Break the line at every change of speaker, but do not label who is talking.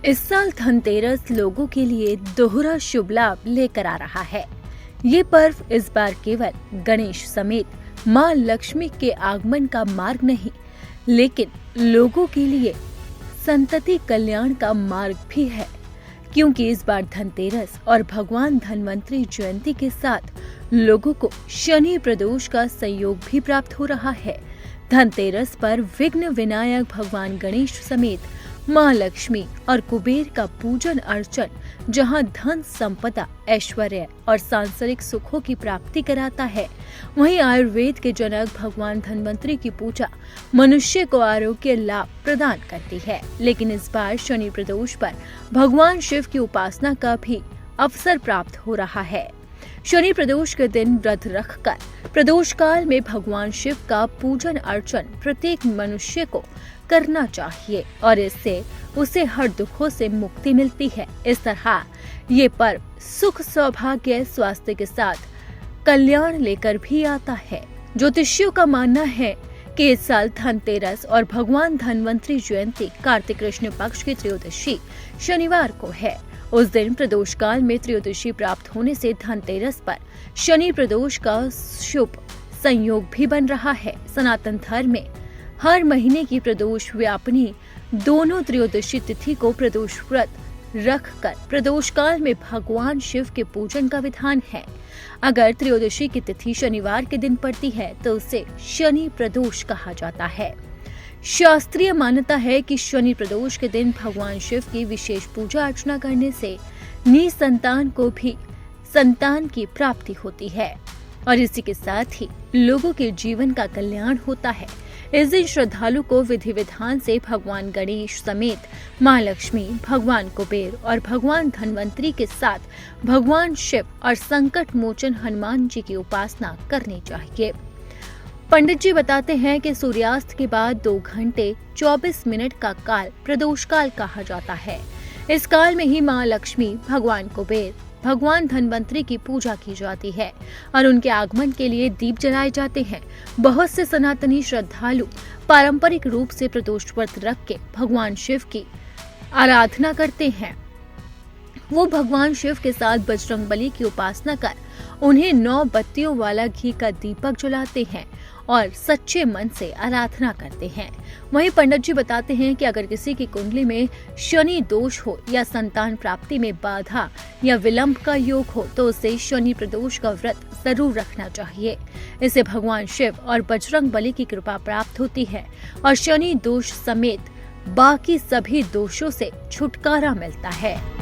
इस साल धनतेरस लोगों के लिए दोहरा शुभ लाभ लेकर आ रहा है। ये पर्व इस बार केवल गणेश समेत मां लक्ष्मी के आगमन का मार्ग नहीं, लेकिन लोगों के लिए संतति कल्याण का मार्ग भी है, क्योंकि इस बार धनतेरस और भगवान धन्वंतरी जयंती के साथ लोगों को शनि प्रदोष का संयोग भी प्राप्त हो रहा है। धनतेरस पर विघ्न विनायक भगवान गणेश समेत मां लक्ष्मी और कुबेर का पूजन अर्चन जहां धन संपदा, ऐश्वर्य और सांसारिक सुखों की प्राप्ति कराता है, वहीं आयुर्वेद के जनक भगवान धन्वंतरी की पूजा मनुष्य को आरोग्य लाभ प्रदान करती है। लेकिन इस बार शनि प्रदोष पर भगवान शिव की उपासना का भी अवसर प्राप्त हो रहा है। शनि प्रदोष के दिन व्रत रखकर प्रदोष काल में भगवान शिव का पूजन अर्चन प्रत्येक मनुष्य को करना चाहिए और इससे उसे हर दुखों से मुक्ति मिलती है। इस तरह ये पर्व सुख, सौभाग्य, स्वास्थ्य के साथ कल्याण लेकर भी आता है। ज्योतिषियों का मानना है कि इस साल धनतेरस और भगवान धन्वंतरी जयंती कार्तिक कृष्ण पक्ष की त्रयोदशी शनिवार को है। उस दिन प्रदोष काल में त्रयोदशी प्राप्त होने से धनतेरस पर शनि प्रदोष का शुभ संयोग भी बन रहा है। सनातन धर्म में हर महीने की प्रदोष व्यापनी दोनों त्रयोदशी तिथि को प्रदोष व्रत रखकर प्रदोष काल में भगवान शिव के पूजन का विधान है। अगर त्रयोदशी की तिथि शनिवार के दिन पड़ती है तो उसे शनि प्रदोष कहा जाता है। शास्त्रीय मान्यता है कि शनि प्रदोष के दिन भगवान शिव की विशेष पूजा अर्चना करने से निसंतान को भी संतान की प्राप्ति होती है और इसी के साथ ही लोगों के जीवन का कल्याण होता है। इस दिन श्रद्धालु को विधि विधान से भगवान गणेश समेत मां लक्ष्मी, भगवान कुबेर और भगवान धन्वंतरी के साथ भगवान शिव और संकट मोचन हनुमान जी की उपासना करनी चाहिए। पंडित जी बताते हैं कि सूर्यास्त के बाद 2 घंटे 24 मिनट का काल प्रदोष काल कहा जाता है। इस काल में ही मां लक्ष्मी, भगवान कुबेर, भगवान धन्वंतरी की पूजा की जाती है और उनके आगमन के लिए दीप जलाए जाते हैं। बहुत से सनातनी श्रद्धालु पारंपरिक रूप से प्रदोष व्रत रख के भगवान शिव की आराधना करते हैं। वो भगवान शिव के साथ बजरंगबली की उपासना कर उन्हें 9 बत्तियों वाला घी का दीपक जलाते हैं और सच्चे मन से आराधना करते हैं। वहीं पंडित जी बताते हैं कि अगर किसी की कुंडली में शनि दोष हो या संतान प्राप्ति में बाधा या विलंब का योग हो तो उसे शनि प्रदोष का व्रत जरूर रखना चाहिए। इससे भगवान शिव और बजरंगबली की कृपा प्राप्त होती है और शनि दोष समेत बाकी सभी दोषों से छुटकारा मिलता है।